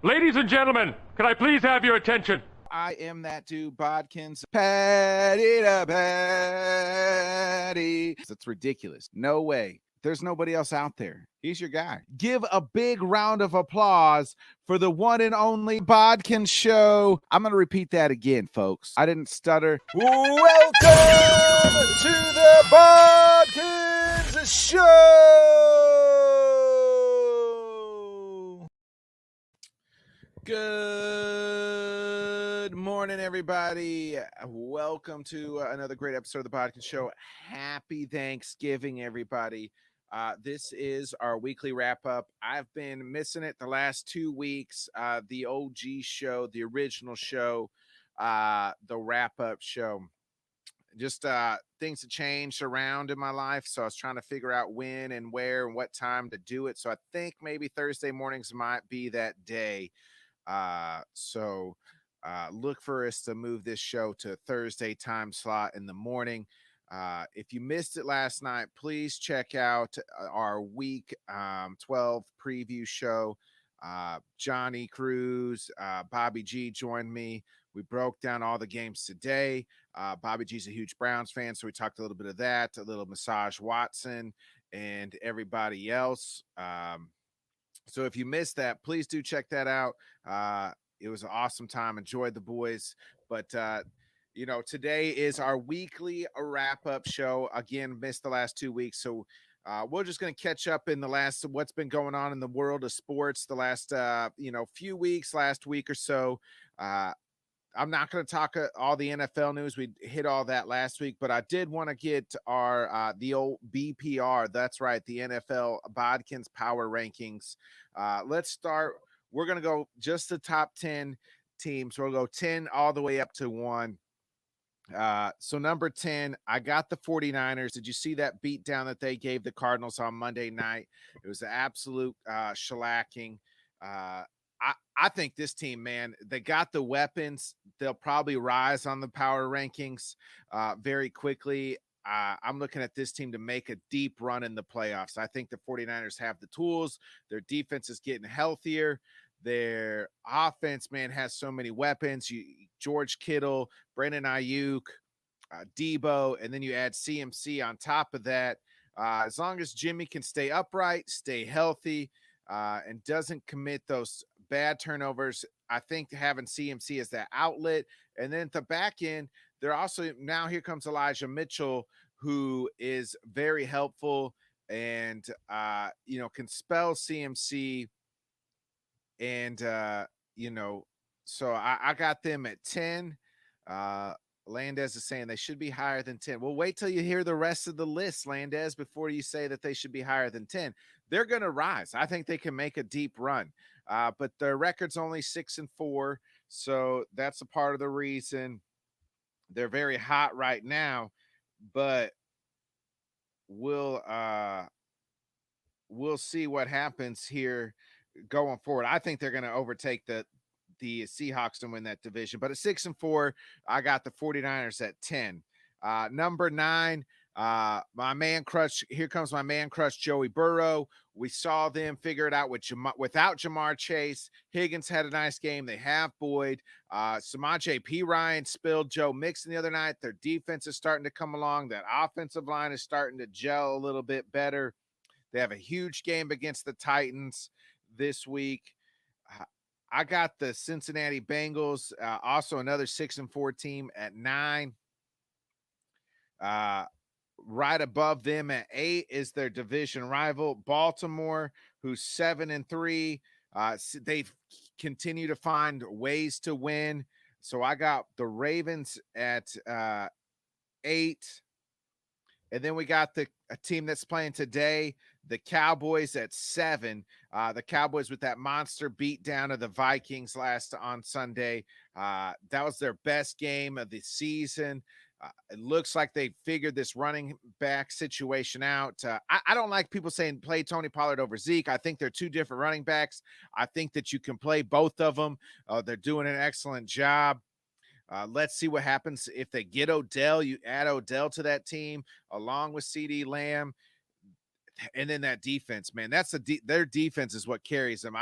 Ladies and gentlemen, can I please have your attention? I am that dude, Bodkins. Patty to patty. It's ridiculous. No way. There's nobody else out there. He's your guy. Give a big round of applause for the one and only BodkinShow. I'm going to repeat that again, folks. I didn't stutter. Welcome to the Bodkins Show. Good morning, everybody. Welcome to another great episode of the Bodkin Show. Happy Thanksgiving, everybody. This is our weekly wrap-up. I've been missing it the last 2 weeks. The OG show, the original show, the wrap-up show. Just things have changed around in my life, so I was trying to figure out when and where and what time to do it. So I think maybe Thursday mornings might be that day. Look for us to move this show to Thursday time slot in the morning. If you missed it last night, please check out our week 12 preview show. Johnny Cruz, Bobby G joined me. We broke down all the games today. Bobby G's a huge Browns fan, so we talked a little bit of that, a little massage Watson and everybody else. So if you missed that, please do check that out. It was an awesome time. Enjoyed the boys. But, today is our weekly wrap-up show. Again, missed the last 2 weeks. So we're just going to catch up in what's been going on in the world of sports the last, few weeks, last week or so. I'm not going to talk all the NFL news. We hit all that last week, but I did want to get our the old BPR. That's right, the NFL Bodkins Power Rankings. Let's start. We're going to go just the top 10 teams. We'll go 10 all the way up to 1. So number 10, I got the 49ers. Did you see that beatdown that they gave the Cardinals on Monday night? It was an absolute shellacking. I think this team, man, they got the weapons. They'll probably rise on the power rankings very quickly. I'm looking at this team to make a deep run in the playoffs. I think the 49ers have the tools. Their defense is getting healthier. Their offense, man, has so many weapons. George Kittle, Brandon Ayuk, Debo, and then you add CMC on top of that. As long as Jimmy can stay upright, stay healthy, and doesn't commit those bad turnovers, I think having CMC as that outlet. And then at the back end, they're also now here comes Elijah Mitchell, who is very helpful and can spell CMC. And so I got them at 10. Landez is saying they should be higher than 10. Well, wait till you hear the rest of the list, Landez, before you say that they should be higher than 10. They're going to rise. I think they can make a deep run. But their record's only 6-4. So that's a part of the reason they're very hot right now. But we'll see what happens here going forward. I think they're going to overtake the Seahawks to win that division. But at 6-4, I got the 49ers at 10. Number 9, my man crush. Here comes my man crush, Joey Burrow. We saw them figure it out without Jamar Chase. Higgins had a nice game. They have Boyd. Samaje P. Ryan spilled Joe Mixon the other night. Their defense is starting to come along. That offensive line is starting to gel a little bit better. They have a huge game against the Titans this week. I got the Cincinnati Bengals, also another 6-4 team at 9. Right above them at 8 is their division rival, Baltimore, who's 7-3. They continue to find ways to win. So I got the Ravens at 8. And then we got a team that's playing today, the Cowboys at 7. The Cowboys with that monster beat down of the Vikings on Sunday. That was their best game of the season. It looks like they figured this running back situation out. I don't like people saying play Tony Pollard over Zeke. I think they're two different running backs. I think that you can play both of them. They're doing an excellent job. Let's see what happens if they get Odell. You add Odell to that team along with CeeDee Lamb. and then that defense, man, their defense is what carries them.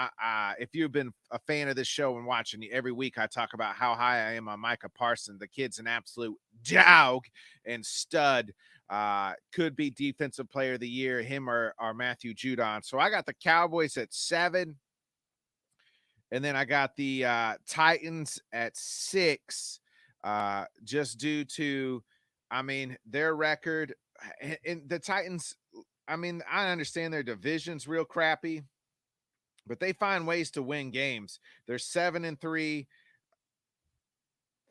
If you've been a fan of this show and watching every week, I talk about how high I am on Micah Parsons. The kid's an absolute dog and stud. Could be defensive player of the year, him or Matthew Judon. So I got the Cowboys at 7. And then I got the Titans at 6, just due to, their record. And the Titans, I understand their division's real crappy, but they find ways to win games. They're 7-3,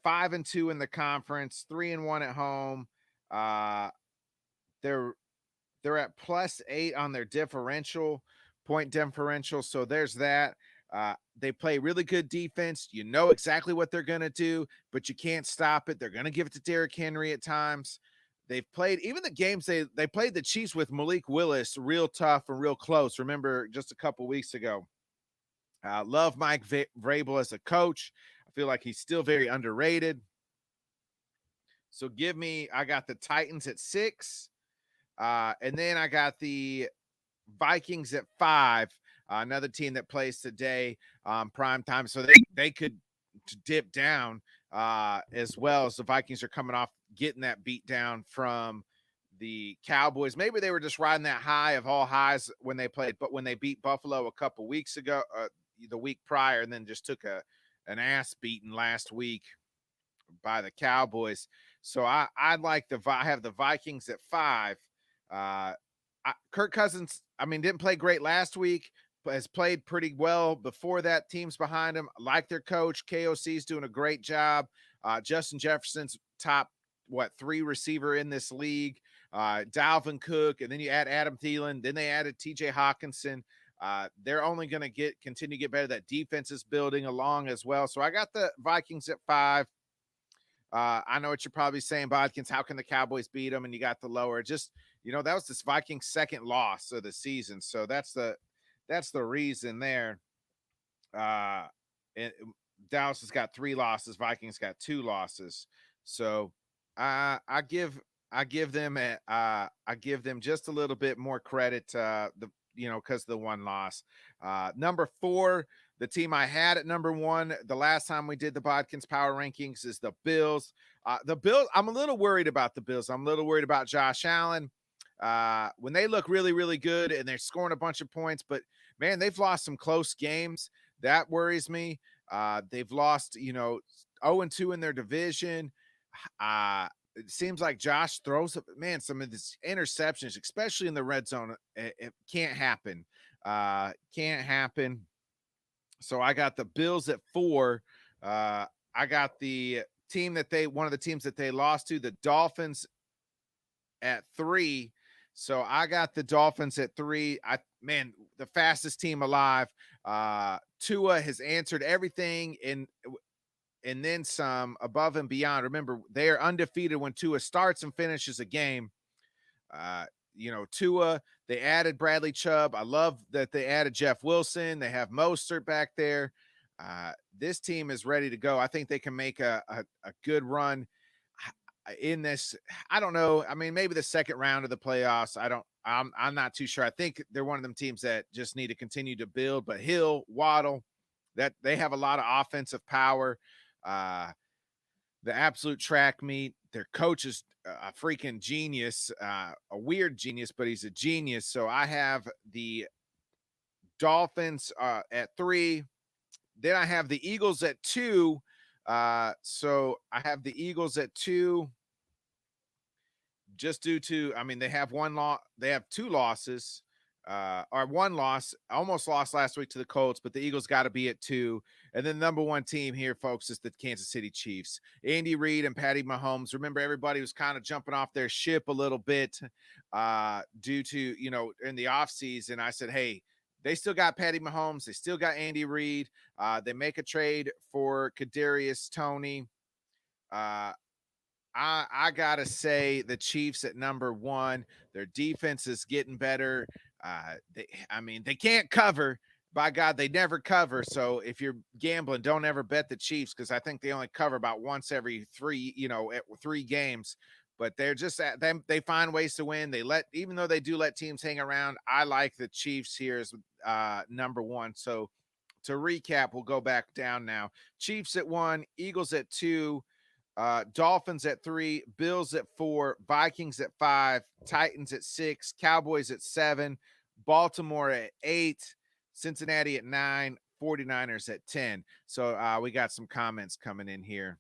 5-2 in the conference, 3-1 at home. They're at +8 on their point differential. So there's that. They play really good defense. You know exactly what they're going to do, but you can't stop it. They're going to give it to Derrick Henry at times. They've played even the games they played the Chiefs with Malik Willis real tough and real close. Remember just a couple weeks ago. Love Mike Vrabel as a coach. I feel like he's still very underrated. So I got the Titans at 6. And then I got the Vikings at 5. Another team that plays today, prime time. So they could dip down as well, as the Vikings are coming off getting that beat down from the Cowboys. Maybe they were just riding that high of all highs when they played, but when they beat Buffalo a couple weeks ago, the week prior, and then just took an ass beating last week by the Cowboys. So I have the Vikings at 5. Kirk Cousins, didn't play great last week, but has played pretty well before that. Teams behind him like their coach. KOC's doing a great job. Justin Jefferson's top 3 receiver in this league. Dalvin Cook, and then you add Adam Thielen. Then they added TJ Hawkinson. They're only going to continue to get better. That defense is building along as well. So I got the Vikings at 5. I know what you're probably saying, Bodkins. How can the Cowboys beat them? And you got the lower. Just, that was this Vikings' second loss of the season. So that's the reason there. Dallas has got 3 losses. Vikings got 2 losses. So I give them just a little bit more credit. Because the 1 loss. Number 4. The team I had at number 1 the last time we did the Bodkins Power Rankings is the Bills. The Bills, I'm a little worried about the Bills. I'm a little worried about Josh Allen. When they look really, really good and they're scoring a bunch of points, but man, they've lost some close games. That worries me. They've lost, 0-2 in their division. It seems like Josh throws up, man, some of these interceptions, especially in the red zone. It can't happen. Can't happen. So I got the Bills at 4. I got the one of the teams that they lost to, the Dolphins, at 3. So I got the Dolphins at 3. The fastest team alive. Tua has answered everything and then some, above and beyond. Remember, they are undefeated when Tua starts and finishes a game. Tua, they added Bradley Chubb. I love that they added Jeff Wilson. They have Mostert back there. This team is ready to go. I think they can make a good run in this. I don't know. Maybe the second round of the playoffs. I'm not too sure. I think they're one of them teams that just need to continue to build. But Hill, Waddle, that they have a lot of offensive power. The absolute track meet. Their coach is a freaking genius, a weird genius, but he's a genius. So I have the Dolphins at 3. Then I have the Eagles at 2. So I have the Eagles at 2. Just due to, they have 1 loss. They have 2 losses. Or 1 loss, almost lost last week to the Colts, but the Eagles got to be at 2. And then the number 1 team here, folks, is the Kansas City Chiefs. Andy Reid and Patty Mahomes. Remember, everybody was kind of jumping off their ship a little bit due to, in the offseason. I said, hey, they still got Patty Mahomes. They still got Andy Reid. They make a trade for Kadarius Toney. I got to say the Chiefs at number 1. Their defense is getting better. They can't cover. By God, they never cover. So if you're gambling, don't ever bet the Chiefs, because I think they only cover about once every 3 games. but they're just at them. They find ways to win. Even though they do let teams hang around, I like the Chiefs here as number one. So to recap, we'll go back down now. Chiefs at 1, Eagles at 2, Dolphins at 3, Bills at 4, Vikings at 5, Titans at 6, Cowboys at 7, Baltimore at 8, Cincinnati at 9, 49ers at 10. So we got some comments coming in here.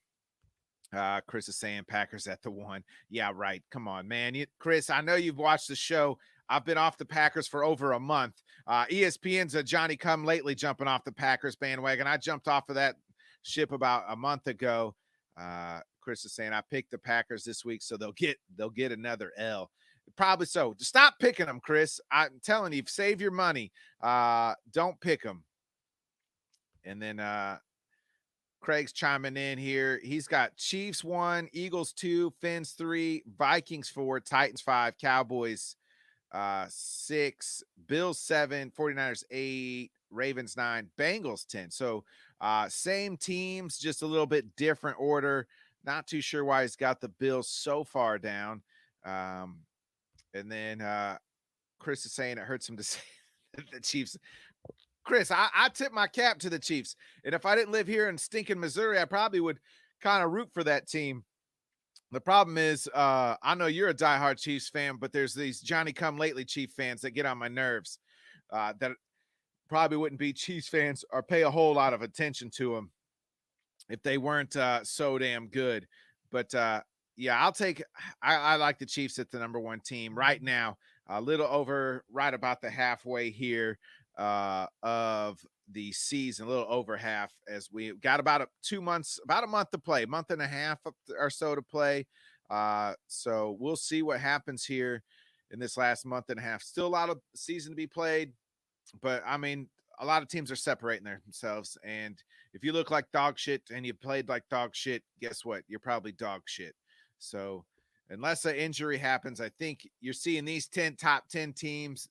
Chris is saying Packers at the 1. Yeah, right. Come on, man. Chris, I know you've watched the show. I've been off the Packers for over a month. ESPN's a Johnny come lately jumping off the Packers bandwagon. I jumped off of that ship about a month ago. Chris is saying I picked the Packers this week, so they'll get another L. Probably so. Stop picking them, Chris. I'm telling you, save your money. Don't pick them. And then Craig's chiming in here. He's got Chiefs 1, Eagles 2, Fins 3, Vikings 4, Titans 5, Cowboys 6, Bills 7, 49ers 8, Ravens 9, Bengals 10. So same teams, just a little bit different order. Not too sure why he's got the Bills so far down. And then Chris is saying it hurts him to say the Chiefs. Chris, I tip my cap to the Chiefs. And if I didn't live here in stinking Missouri, I probably would kind of root for that team. The problem is, I know you're a diehard Chiefs fan, but there's these Johnny come lately Chief fans that get on my nerves that probably wouldn't be Chiefs fans or pay a whole lot of attention to them if they weren't so damn good. But yeah, I like the Chiefs at the number 1 team right now, a little over right about the halfway here of the season, a little over half, as we got about about a month to play, month and a half or so to play. So we'll see what happens here in this last month and a half. Still a lot of season to be played, but I mean, a lot of teams are separating themselves. And if you look like dog shit and you played like dog shit, guess what? You're probably dog shit. So unless an injury happens, I think you're seeing these top 10 teams.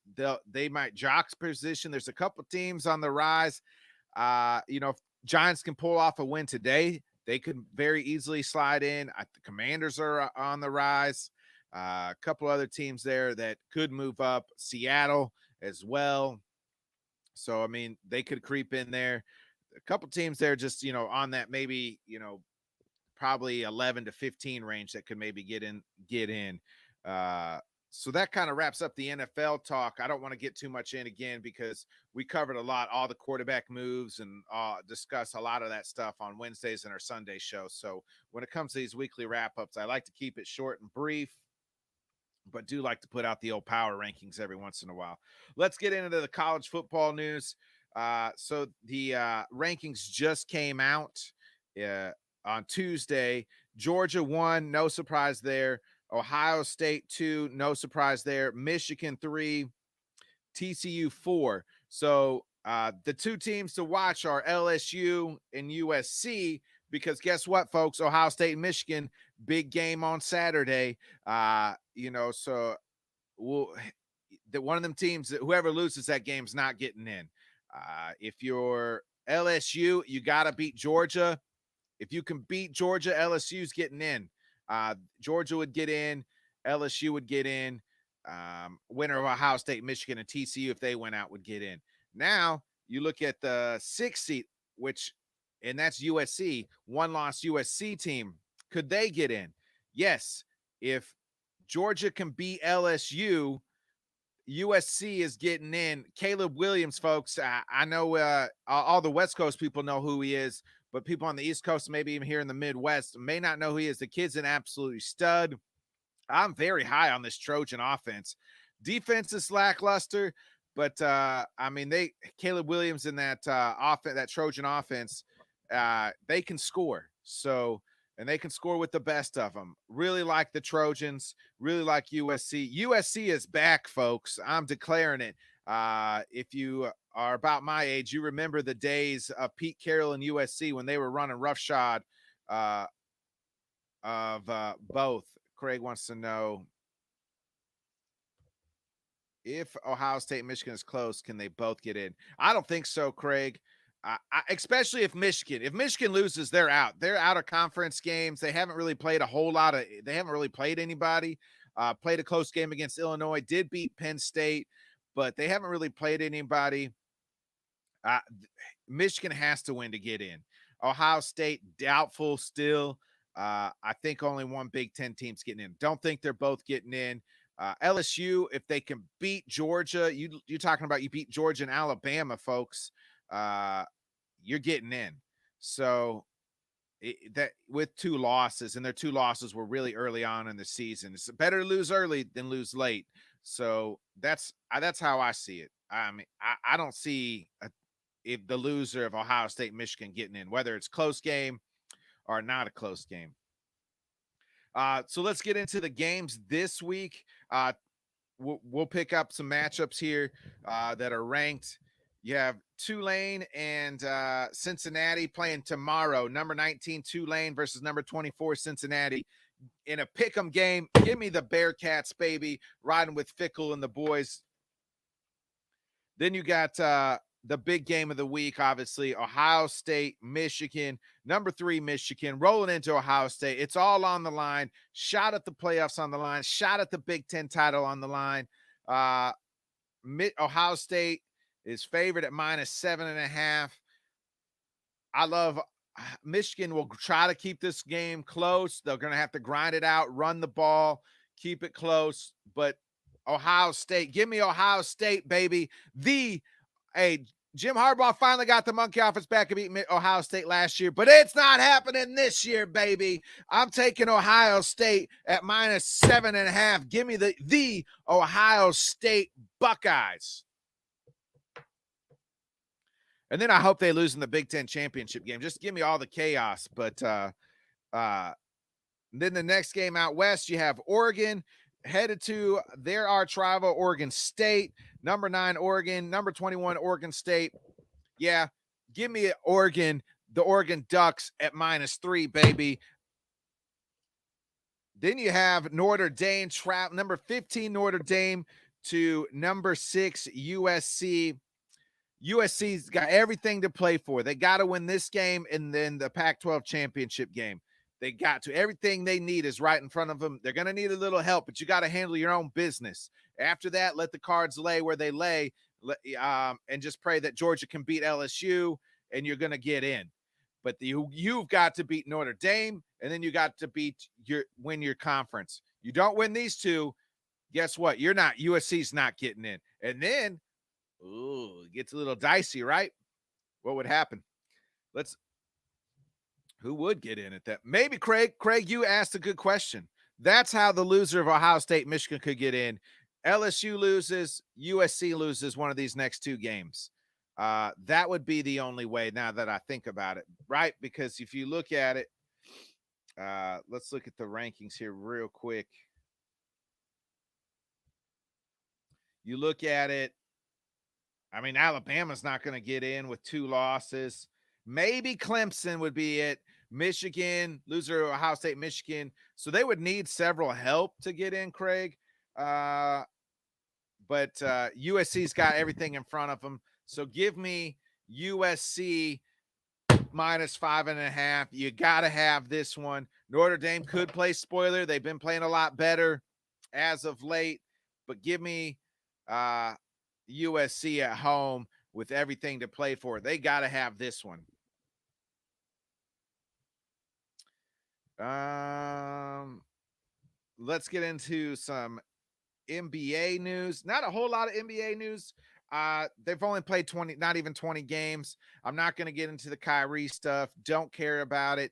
They might jock's position. There's a couple teams on the rise. If Giants can pull off a win today, they could very easily slide in. The Commanders are on the rise. A couple other teams there that could move up. Seattle as well. So, I mean, they could creep in there. A couple teams there just, on that maybe, probably 11 to 15 range that could maybe get in. So that kind of wraps up the NFL talk. I don't want to get too much in again because we covered a lot, all the quarterback moves, and discuss a lot of that stuff on Wednesdays and our Sunday show. So when it comes to these weekly wrap-ups, I like to keep it short and brief, but do like to put out the old power rankings every once in a while. Let's get into the college football news. So the rankings just came out on Tuesday. Georgia 1, no surprise there. Ohio State 2, no surprise there. Michigan 3, TCU 4. So the two teams to watch are LSU and USC, because guess what, folks? Ohio State and Michigan, big game on Saturday. So one of them teams, whoever loses that game's not getting in. If you're LSU, you got to beat Georgia. If you can beat Georgia, LSU's getting in. Georgia would get in. LSU would get in. Winner of Ohio State, Michigan, and TCU, if they went out, would get in. Now, you look at the 6th seat, and that's USC, one-loss USC team. Could they get in? Yes. If Georgia can beat LSU, USC is getting in. Caleb Williams, folks, I know all the West Coast people know who he is, but people on the East Coast, maybe even here in the Midwest, may not know who he is. The kid's an absolute stud. I'm very high on this Trojan offense. Defense is lackluster, but Caleb Williams in that that Trojan offense, they can score. And they can score with the best of them. Really like the Trojans, really like USC. USC is back, folks. I'm declaring it. If you are about my age, you remember the days of Pete Carroll and USC when they were running roughshod of both. Craig wants to know if Ohio State and Michigan is close, can they both get in? I don't think so, Craig. Especially if Michigan loses, they're out. They're out of conference games. They haven't really played a whole lot of. They haven't really played anybody. Played a close game against Illinois. Did beat Penn State, but they haven't really played anybody. Uh, Michigan has to win to get in. Ohio State doubtful still. I think only one Big Ten team's getting in. Don't think they're both getting in. LSU, if they can beat Georgia, you're talking about you beat Georgia and Alabama, folks. You're getting in. So that with 2 losses, and their 2 losses were really early on in the season. It's better to lose early than lose late. So that's how I see it. I mean, I don't see if the loser of Ohio State, Michigan getting in, whether it's close game or not a close game. So let's get into the games this week. We'll pick up some matchups here that are ranked. You have Tulane and Cincinnati playing tomorrow. Number 19 Tulane versus number 24 Cincinnati in a pick'em game. Give me the Bearcats, baby, riding with Fickle and the boys. Then you got the big game of the week, obviously, Ohio State, Michigan, number 3 Michigan, rolling into Ohio State. It's all on the line. Shot at the playoffs on the line. Shot at the Big Ten title on the line. Ohio State is favored at -7.5. I love Michigan will try to keep this game close. They're going to have to grind it out, run the ball, keep it close. But Ohio State, give me Ohio State, baby. Jim Harbaugh finally got the monkey off his back and beat Ohio State last year, but it's not happening this year, baby. I'm taking Ohio State at -7.5. Give me the Ohio State Buckeyes. And then I hope they lose in the Big Ten championship game. Just give me all the chaos. But then the next game out west, you have Oregon headed to their arch rival, Oregon State. Number 9, Oregon. Number 21, Oregon State. Yeah, give me Oregon, the Oregon Ducks at -3, baby. Then you have Notre Dame, number 15, Notre Dame to number 6, USC. USC's got everything to play for. They got to win this game and then the Pac-12 championship game. They got to. Everything they need is right in front of them. They're going to need a little help, but you got to handle your own business. After that, let the cards lay where they lay, and just pray that Georgia can beat LSU, and you're going to get in. But you've got to beat Notre Dame, and then you got to win your conference. You don't win these two, guess what? USC's not getting in. And then, it gets a little dicey, right? What would happen? Who would get in at that? Maybe Craig, you asked a good question. That's how the loser of Ohio State, Michigan could get in. LSU loses, USC loses one of these next 2 games. That would be the only way now that I think about it, right? Because if you look at it, let's look at the rankings here real quick. You look at it, I mean, Alabama's not going to get in with 2 losses. Maybe Clemson would be it. Michigan, loser of Ohio State, Michigan. So they would need several help to get in, Craig. But USC's got everything in front of them. So give me USC -5.5. You got to have this one. Notre Dame could play spoiler. They've been playing a lot better as of late. But give me USC at home with everything to play for. They got to have this one. Let's get into some NBA news. Not a whole lot of NBA news. They've only played 20, not even 20 games. I'm not going to get into the Kyrie stuff. Don't care about it.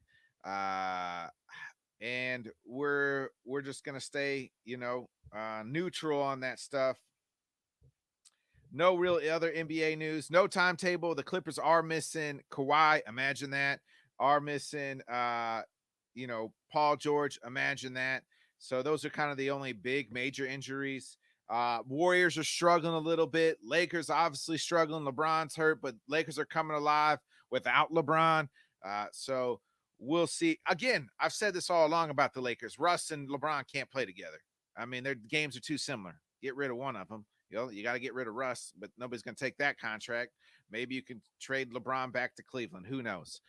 And we're just going to stay, neutral on that stuff. No real other NBA news. No timetable. The Clippers are missing Kawhi. Imagine that. Are missing, Paul George. Imagine that. So those are kind of the only big major injuries. Warriors are struggling a little bit. Lakers obviously struggling. LeBron's hurt, but Lakers are coming alive without LeBron. So we'll see. Again, I've said this all along about the Lakers. Russ and LeBron can't play together. I mean, their games are too similar. Get rid of one of them. You got to get rid of Russ, but nobody's going to take that contract. Maybe you can trade LeBron back to Cleveland. Who knows?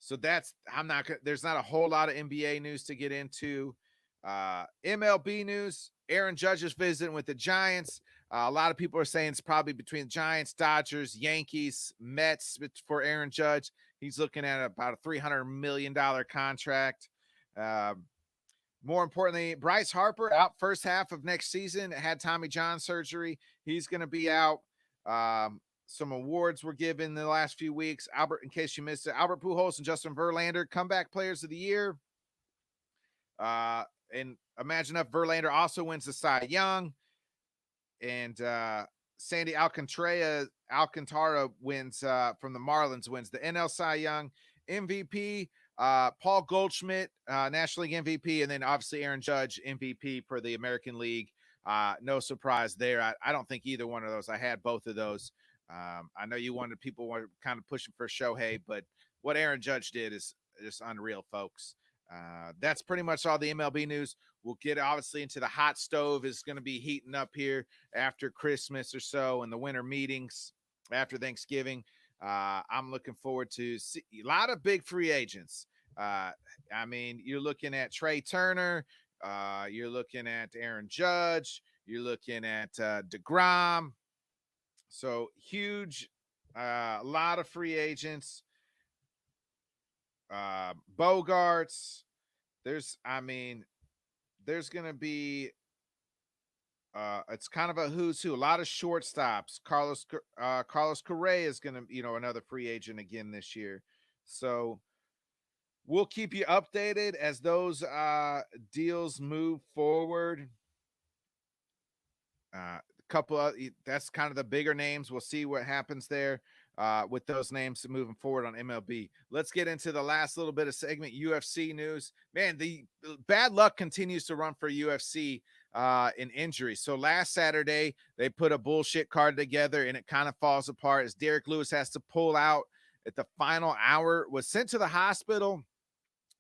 So there's not a whole lot of NBA news to get into. MLB news, Aaron Judge is visiting with the Giants. A lot of people are saying it's probably between the Giants, Dodgers, Yankees, Mets for Aaron Judge. He's looking at about a $300 million contract. More importantly, Bryce Harper out first half of next season, had Tommy John surgery. He's going to be out. Some awards were given in the last few weeks. Albert, in case you missed it, Albert Pujols and Justin Verlander, comeback players of the year. And imagine if Verlander also wins the Cy Young. And Sandy Alcantara wins from the Marlins, wins the NL Cy Young. MVP, Paul Goldschmidt, National League MVP, and then obviously Aaron Judge, MVP for the American League. No surprise there. I don't think either one of those. I had both of those. I know people were kind of pushing for Shohei, but what Aaron Judge did is just unreal, folks. That's pretty much all the MLB news. We'll get obviously into the hot stove is going to be heating up here after Christmas or so, and the winter meetings after Thanksgiving. I'm looking forward to a lot of big free agents. I mean, you're looking at Trey Turner. You're looking at Aaron Judge. You're looking at DeGrom. So huge, a lot of free agents. Bogarts. There's going to be, it's kind of a who's who. A lot of shortstops. Carlos Correa is going to, another free agent again this year. So we'll keep you updated as those deals move forward. That's kind of the bigger names. We'll see what happens there with those names moving forward on MLB. Let's get into the last little bit of segment, UFC news. Man, the bad luck continues to run for UFC in injuries. So last Saturday, they put a bullshit card together and it kind of falls apart as Derek Lewis has to pull out at the final hour, was sent to the hospital,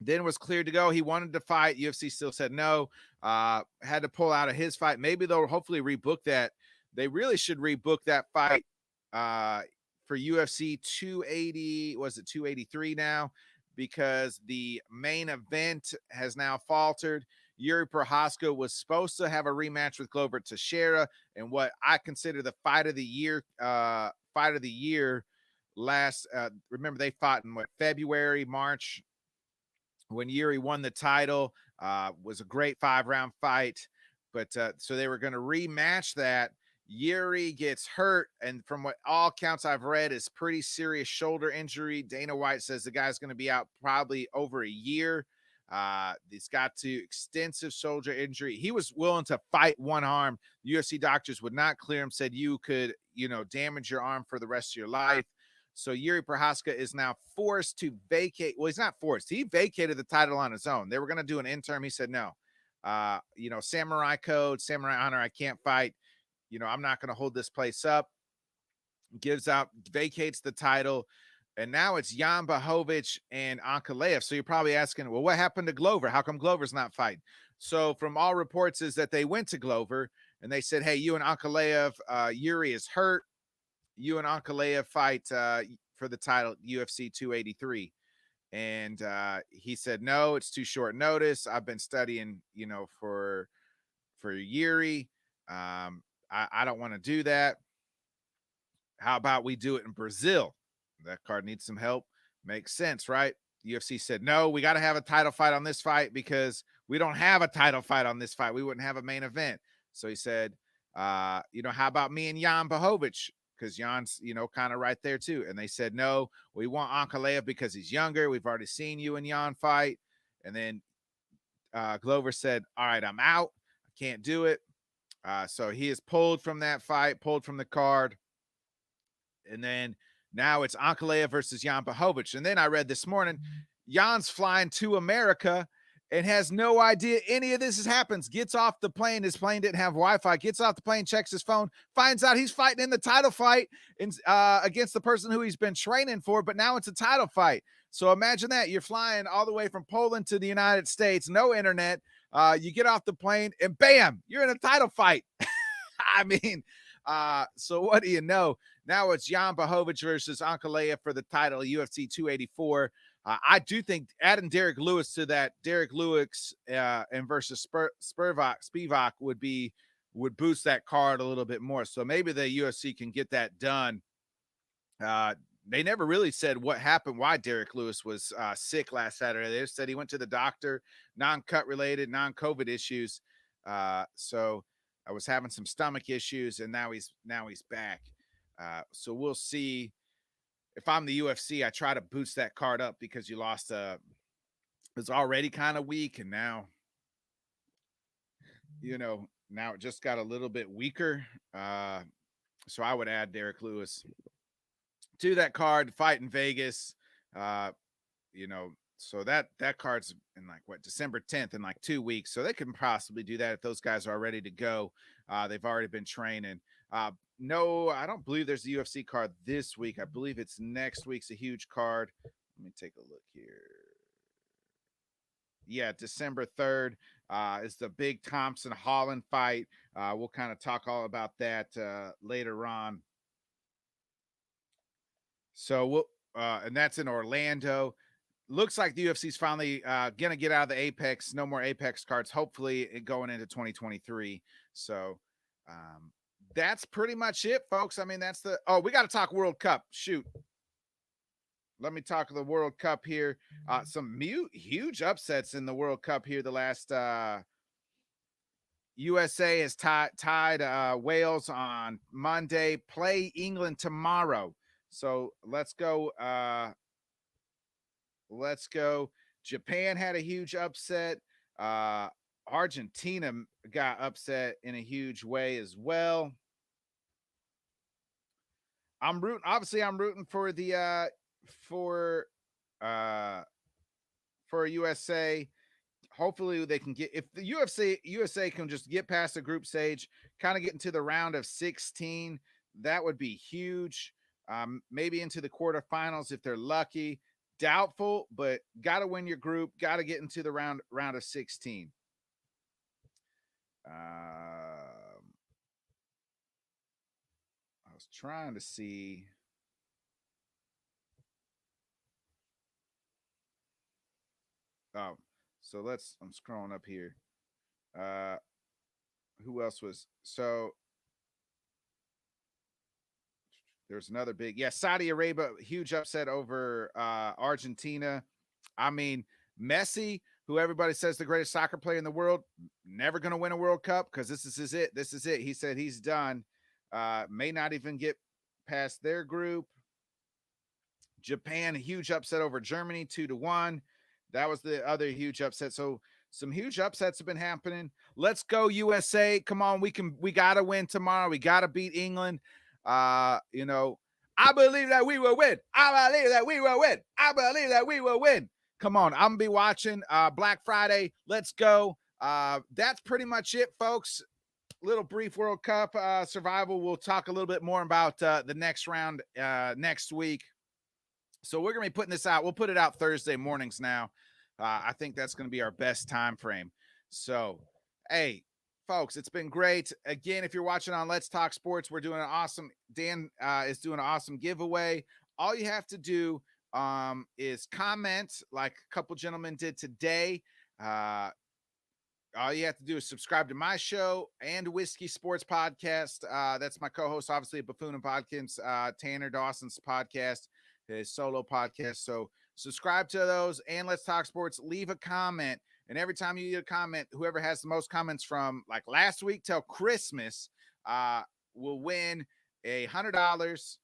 then was cleared to go. He wanted to fight. UFC still said no. Had to pull out of his fight. Maybe they'll hopefully rebook that. They really should rebook that fight for UFC 280. Was it 283 now? Because the main event has now faltered. Yuri Prochazka was supposed to have a rematch with Glover Teixeira, and what I consider the fight of the year. Last, remember they fought in February, March, when Yuri won the title. Was a great 5-round fight, but so they were going to rematch that. Yuri gets hurt, and from what all accounts I've read, is pretty serious shoulder injury. Dana White says the guy's going to be out probably over a year. He's got extensive shoulder injury. He was willing to fight one arm. The UFC doctors would not clear him, said you could, damage your arm for the rest of your life. So Yuri Prochazka is now forced to vacate. Well, he's not forced. He vacated the title on his own. They were going to do an interim. He said, no, samurai code, samurai honor. I can't fight. I'm not going to hold this place up. Vacates the title. And now it's Jan Blachowicz and Ankalaev. So you're probably asking, well, what happened to Glover? How come Glover's not fighting? So from all reports is that they went to Glover and they said, hey, you and Ankalaev, Yuri is hurt. You and Ankalaev fight for the title UFC 283. And he said, no, it's too short notice. I've been studying, for Yuri. I don't want to do that. How about we do it in Brazil? That card needs some help. Makes sense, right? UFC said, no, we got to have a title fight on this fight because we don't have a title fight on this fight. We wouldn't have a main event. So he said, how about me and Jan Blachowicz? Because Jan's, kind of right there too. And they said, no, we want Ankalaev because he's younger. We've already seen you and Jan fight. And then Glover said, all right, I'm out. I can't do it. So he is pulled from that fight, pulled from the card. And then now it's Ankalaev versus Jan Blachowicz. And then I read this morning, Jan's flying to America and has no idea any of this happens. Gets off the plane. His plane didn't have Wi-Fi. Gets off the plane, checks his phone, finds out he's fighting in the title fight against the person who he's been training for, but now it's a title fight. So imagine that. You're flying all the way from Poland to the United States, no internet, You get off the plane and bam, you're in a title fight. I mean, so what do you know? Now it's Jan Blachowicz versus Ankalaev for the title of UFC 284. I do think adding Derek Lewis to that, Derek Lewis and versus Spivak would boost that card a little bit more. So maybe the UFC can get that done. They never really said what happened, why Derek Lewis was sick last Saturday. They just said he went to the doctor, non-cut related, non-COVID issues. So I was having some stomach issues, and now he's back. So we'll see. If I'm the UFC, I try to boost that card up because you lost it's already kind of weak, and now now it just got a little bit weaker. So I would add Derek Lewis to that card, fight in Vegas. So that card's in December 10th in 2 weeks. So they can possibly do that if those guys are ready to go. They've already been training. No, I don't believe there's a UFC card this week. I believe it's next week's a huge card. Let me take a look here. Yeah, December 3rd is the big Thompson Holland fight. We'll kind of talk all about that later on. So and that's in Orlando. Looks like the UFC is finally gonna get out of the Apex. No more Apex cards. Hopefully, going into 2023. So that's pretty much it, folks. I mean, we got to talk World Cup. Shoot. Let me talk the World Cup here. Some huge upsets in the World Cup here. The last USA has tied Wales on Monday. Play England tomorrow. So let's go. Japan had a huge upset. Argentina got upset in a huge way as well. I'm rooting for the for USA. Hopefully they can get, if the USA can just get past the group stage, kind of get into the round of 16, that would be huge. Maybe into the quarterfinals if they're lucky. Doubtful, but got to win your group. Got to get into the round of 16. I was trying to see. Oh, so I'm scrolling up here. Who else was, so there's another big, Saudi Arabia, huge upset over Argentina. I mean, Messi, who everybody says the greatest soccer player in the world, never going to win a World Cup because this is it. This is it. He said he's done. May not even get past their group. Japan, a huge upset over Germany, 2-1. That was the other huge upset. So some huge upsets have been happening. Let's go USA. Come on, we got to win tomorrow. We got to beat England. I believe that we will win. I believe that we will win. I believe that we will win. Come on, I'm going to be watching Black Friday. Let's go. That's pretty much it, folks. Little brief World Cup survival. We'll talk a little bit more about the next round next week. So we're going to be putting this out. We'll put it out Thursday mornings now. I think that's going to be our best time frame. So, hey, folks, it's been great. Again, if you're watching on Let's Talk Sports, we're doing Dan is doing an awesome giveaway. All you have to do is comment like a couple gentlemen did today. All you have to do is subscribe to my show and Whiskey Sports Podcast. That's my co-host, obviously, Buffoon and Bodkins, Tanner Dawson's podcast, his solo podcast. So subscribe to those, and Let's Talk Sports. Leave a comment, and every time you leave a comment, whoever has the most comments from last week till Christmas will win $100,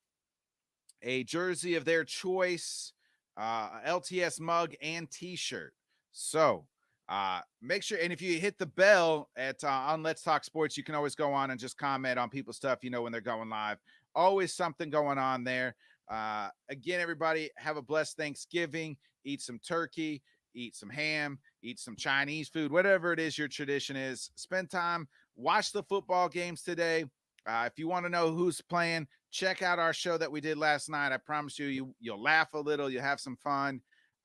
a jersey of their choice, LTS mug, and T-shirt. So make sure, and if you hit the bell at on Let's Talk Sports, you can always go on and just comment on people's stuff, when they're going live. Always something going on there. Again, everybody, have a blessed Thanksgiving. Eat some turkey, eat some ham, eat some Chinese food, whatever it is your tradition is. Spend time, watch the football games today. If you want to know who's playing, check out our show that we did last night. I promise you'll laugh a little, you'll have some fun.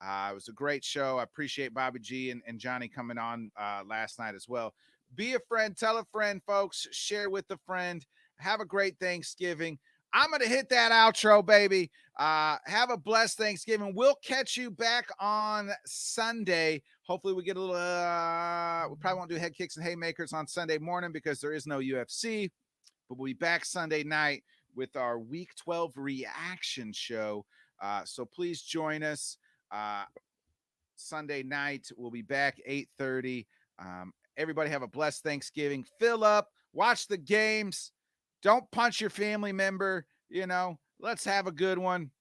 It was a great show. I appreciate Bobby G and Johnny coming on last night as well. Be a friend, tell a friend, folks, share with a friend. Have a great Thanksgiving. I'm going to hit that outro, baby. Have a blessed Thanksgiving. We'll catch you back on Sunday. Hopefully we get a little, we probably won't do head kicks and haymakers on Sunday morning because there is no UFC, but we'll be back Sunday night with our Week 12 reaction show. So please join us Sunday night. We'll be back 8:30. Everybody have a blessed Thanksgiving. Fill up, watch the games. Don't punch your family member. Let's have a good one.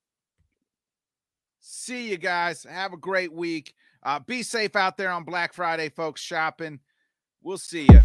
See you guys. Have a great week. Be safe out there on Black Friday, folks, shopping. We'll see you.